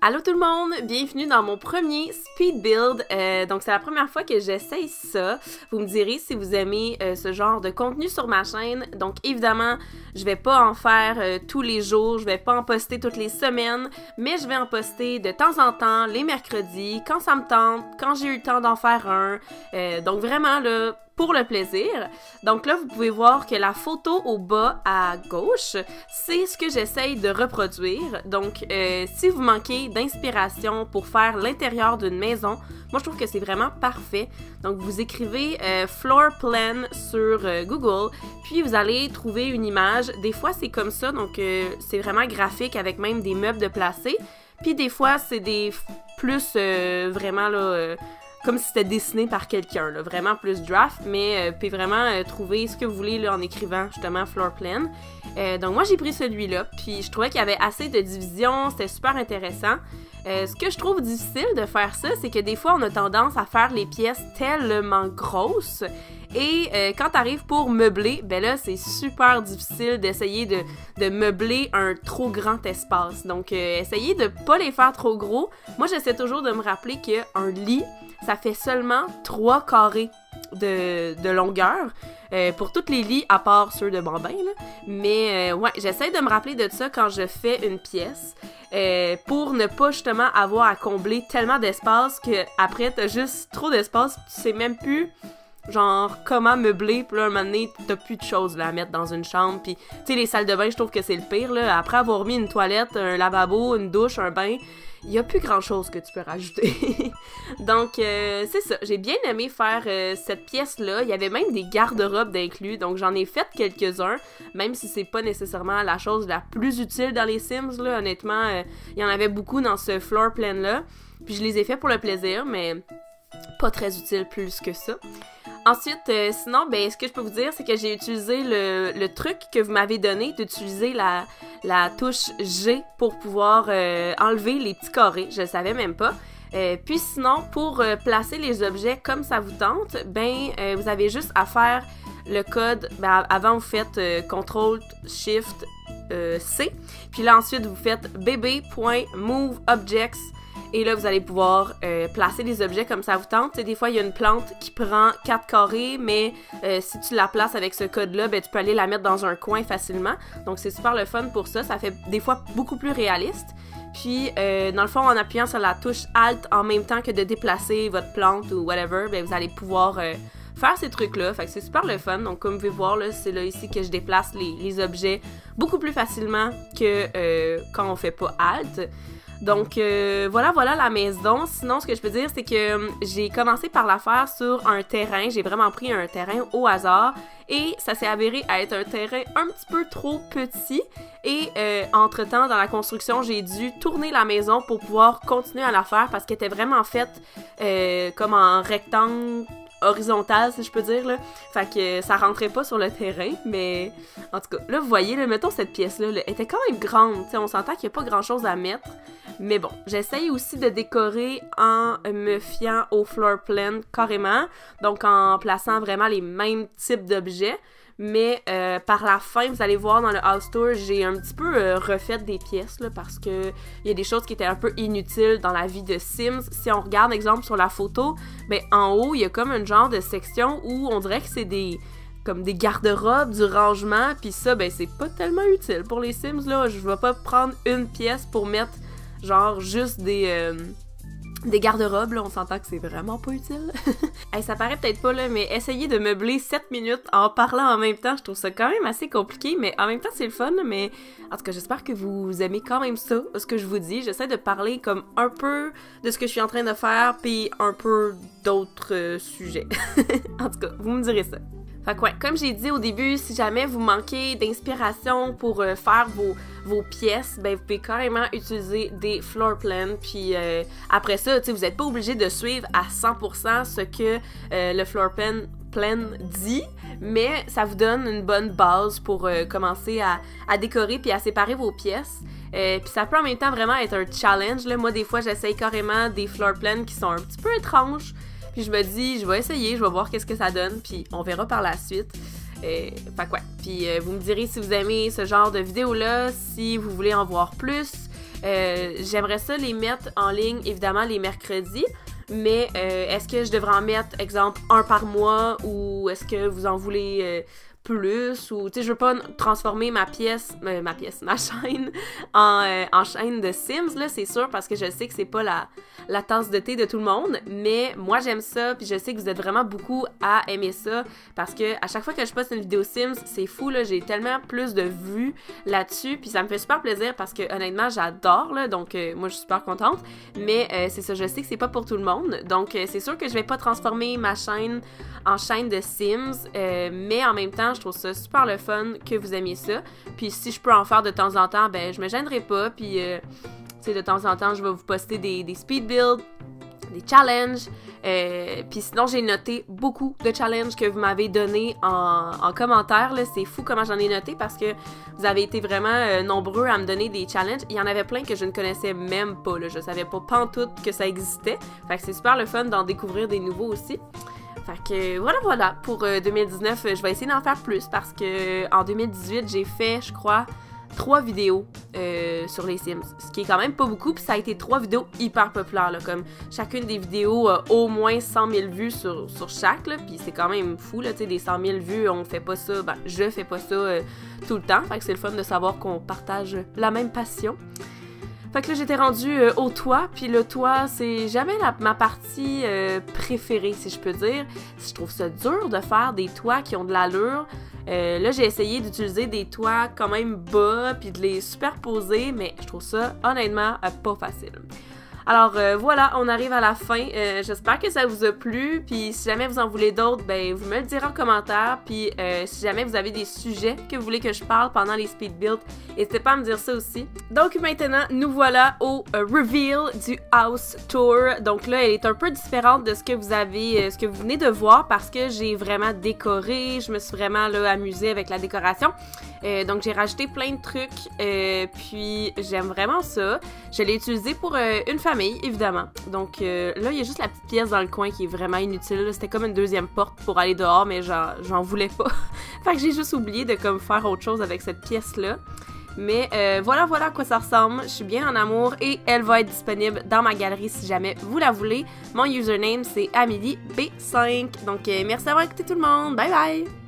Allô tout le monde, bienvenue dans mon premier speed build. Donc c'est la première fois que j'essaye ça. Vous me direz si vous aimez ce genre de contenu sur ma chaîne. Donc évidemment, je vais pas en faire tous les jours, je vais pas en poster toutes les semaines, mais je vais en poster de temps en temps, les mercredis, quand ça me tente, quand j'ai eu le temps d'en faire un. Donc vraiment là, pour le plaisir. Donc là, vous pouvez voir que la photo au bas à gauche, c'est ce que j'essaye de reproduire. Donc, si vous manquez d'inspiration pour faire l'intérieur d'une maison, moi je trouve que c'est vraiment parfait. Donc, vous écrivez floor plan sur Google, puis vous allez trouver une image. Des fois, c'est comme ça, donc c'est vraiment graphique avec même des meubles de placer. Puis des fois, c'est des plus vraiment là... comme si c'était dessiné par quelqu'un, là, vraiment plus draft, mais puis vraiment trouver ce que vous voulez là, en écrivant justement floor plan. Donc moi j'ai pris celui-là, puis je trouvais qu'il y avait assez de divisions, c'était super intéressant. Ce que je trouve difficile de faire ça, c'est que des fois on a tendance à faire les pièces tellement grosses, et quand t'arrives pour meubler, ben là c'est super difficile d'essayer de meubler un trop grand espace. Donc essayez de pas les faire trop gros. Moi j'essaie toujours de me rappeler qu'un lit, ça fait seulement 3 carrés de longueur pour tous les lits, à part ceux de bambin, là. Mais ouais, j'essaie de me rappeler de ça quand je fais une pièce pour ne pas justement avoir à combler tellement d'espace que après t'as juste trop d'espace, tu sais même plus genre comment meubler, puis là un moment donné t'as plus de choses là, à mettre dans une chambre, puis tu sais les salles de bain je trouve que c'est le pire là, après avoir mis une toilette, un lavabo, une douche, un bain, il y a plus grand chose que tu peux rajouter. Donc c'est ça, j'ai bien aimé faire cette pièce là, il y avait même des garde-robes d'inclus, donc j'en ai fait quelques-uns, même si c'est pas nécessairement la chose la plus utile dans les Sims là, honnêtement, il y en avait beaucoup dans ce floor plan là, puis je les ai fait pour le plaisir, mais pas très utile plus que ça. Ensuite, sinon, ben, ce que je peux vous dire, c'est que j'ai utilisé le truc que vous m'avez donné, d'utiliser la touche G pour pouvoir enlever les petits carrés. Je le savais même pas. Puis sinon, pour placer les objets comme ça vous tente, ben, vous avez juste à faire le code. Ben, avant, vous faites CTRL-SHIFT-C. Puis là, ensuite, vous faites bb.moveObjects. Et là, vous allez pouvoir placer les objets comme ça vous tente. T'sais, des fois, il y a une plante qui prend 4 carrés, mais si tu la places avec ce code-là, ben, tu peux aller la mettre dans un coin facilement. Donc, c'est super le fun pour ça. Ça fait des fois beaucoup plus réaliste. Puis, dans le fond, en appuyant sur la touche Alt en même temps que de déplacer votre plante ou whatever, ben, vous allez pouvoir faire ces trucs-là. Fait que c'est super le fun. Donc, comme vous pouvez voir, là, c'est là ici que je déplace les objets beaucoup plus facilement que quand on fait pas Alt. Donc, voilà la maison. Sinon, ce que je peux dire, c'est que j'ai commencé par la faire sur un terrain. J'ai vraiment pris un terrain au hasard et ça s'est avéré être un terrain un petit peu trop petit. Et entre-temps, dans la construction, j'ai dû tourner la maison pour pouvoir continuer à la faire parce qu'elle était vraiment faite comme en rectangle horizontale, si je peux dire, là. Fait que ça rentrait pas sur le terrain, mais en tout cas, là, vous voyez, là, mettons cette pièce-là, là, elle était quand même grande, t'sais, on s'entend qu'il y a pas grand-chose à mettre, mais bon, j'essaye aussi de décorer en me fiant au floor plan carrément, donc en plaçant vraiment les mêmes types d'objets, mais par la fin, vous allez voir dans le house tour, j'ai un petit peu refait des pièces là, parce que il y a des choses qui étaient un peu inutiles dans la vie de Sims. Si on regarde, exemple, sur la photo, ben en haut, il y a comme un genre de section où on dirait que c'est comme des garde-robes, du rangement, puis ça, ben c'est pas tellement utile pour les Sims, là. Je vais pas prendre une pièce pour mettre, genre, juste des garde-robes, là, on s'entend que c'est vraiment pas utile. Hey, ça paraît peut-être pas, là, mais essayer de meubler 7 minutes en parlant en même temps, je trouve ça quand même assez compliqué, mais en même temps, c'est le fun, mais en tout cas, j'espère que vous aimez quand même ça, ce que je vous dis. J'essaie de parler comme un peu de ce que je suis en train de faire, puis un peu d'autres sujets. En tout cas, vous me direz ça. Fait que ouais, comme j'ai dit au début, si jamais vous manquez d'inspiration pour faire vos pièces, ben vous pouvez carrément utiliser des floor plans, puis après ça, tu sais, vous n'êtes pas obligé de suivre à 100% ce que le floor plan dit, mais ça vous donne une bonne base pour commencer à décorer puis à séparer vos pièces. Puis ça peut en même temps vraiment être un challenge, là. Moi, des fois, j'essaye carrément des floor plans qui sont un petit peu étranges. Puis je me dis, je vais essayer, je vais voir qu'est-ce que ça donne, puis on verra par la suite. Fait que ouais. Puis vous me direz si vous aimez ce genre de vidéo-là, si vous voulez en voir plus. J'aimerais ça les mettre en ligne, évidemment, les mercredis. Mais est-ce que je devrais en mettre, exemple, un par mois ou est-ce que vous en voulez plus ou, tu sais, je veux pas transformer ma chaîne en chaîne de Sims, là, c'est sûr, parce que je sais que c'est pas la tasse de thé de tout le monde, mais moi, j'aime ça, puis je sais que vous êtes vraiment beaucoup à aimer ça, parce que à chaque fois que je poste une vidéo Sims, c'est fou, là, j'ai tellement plus de vues là-dessus, puis ça me fait super plaisir, parce que, honnêtement, j'adore, là, donc moi, je suis super contente, mais c'est ça, je sais que c'est pas pour tout le monde, donc c'est sûr que je vais pas transformer ma chaîne en chaîne de Sims, mais en même temps, je trouve ça super le fun que vous aimiez ça. Puis si je peux en faire de temps en temps, ben je me gênerai pas. Puis tu sais, de temps en temps, je vais vous poster des speed builds, des challenges. Puis sinon, j'ai noté beaucoup de challenges que vous m'avez donné en commentaire. C'est fou comment j'en ai noté parce que vous avez été vraiment nombreux à me donner des challenges. Il y en avait plein que je ne connaissais même pas. Là. Je savais pas pantoute que ça existait. Fait que c'est super le fun d'en découvrir des nouveaux aussi. Fait que voilà, pour 2019, je vais essayer d'en faire plus parce que en 2018, j'ai fait, je crois, 3 vidéos sur les Sims, ce qui est quand même pas beaucoup, puis ça a été 3 vidéos hyper populaires, là, comme chacune des vidéos a au moins 100 000 vues sur chaque, là, puis c'est quand même fou, là, tu sais, des 100 000 vues, on fait pas ça, ben, je fais pas ça tout le temps, fait que c'est le fun de savoir qu'on partage la même passion. Fait que là, j'étais rendue au toit, puis le toit, c'est jamais ma partie préférée, si je peux dire. Je trouve ça dur de faire des toits qui ont de l'allure. Là, j'ai essayé d'utiliser des toits quand même bas, puis de les superposer, mais je trouve ça, honnêtement, pas facile. Alors voilà, on arrive à la fin. J'espère que ça vous a plu. Puis si jamais vous en voulez d'autres, ben vous me le direz en commentaire. Puis si jamais vous avez des sujets que vous voulez que je parle pendant les speed builds, n'hésitez pas à me dire ça aussi. Donc maintenant, nous voilà au reveal du house tour. Donc là, elle est un peu différente de ce que vous avez, ce que vous venez de voir parce que j'ai vraiment décoré. Je me suis vraiment là amusée avec la décoration. Donc j'ai rajouté plein de trucs. Puis j'aime vraiment ça. Je l'ai utilisé pour une famille, évidemment. Donc là, il y a juste la petite pièce dans le coin qui est vraiment inutile. C'était comme une deuxième porte pour aller dehors, mais j'en voulais pas. Fait que j'ai juste oublié de comme faire autre chose avec cette pièce-là. Mais voilà à quoi ça ressemble. Je suis bien en amour et elle va être disponible dans ma galerie si jamais vous la voulez. Mon username, c'est AmélieB5. Donc merci d'avoir écouté tout le monde. Bye bye!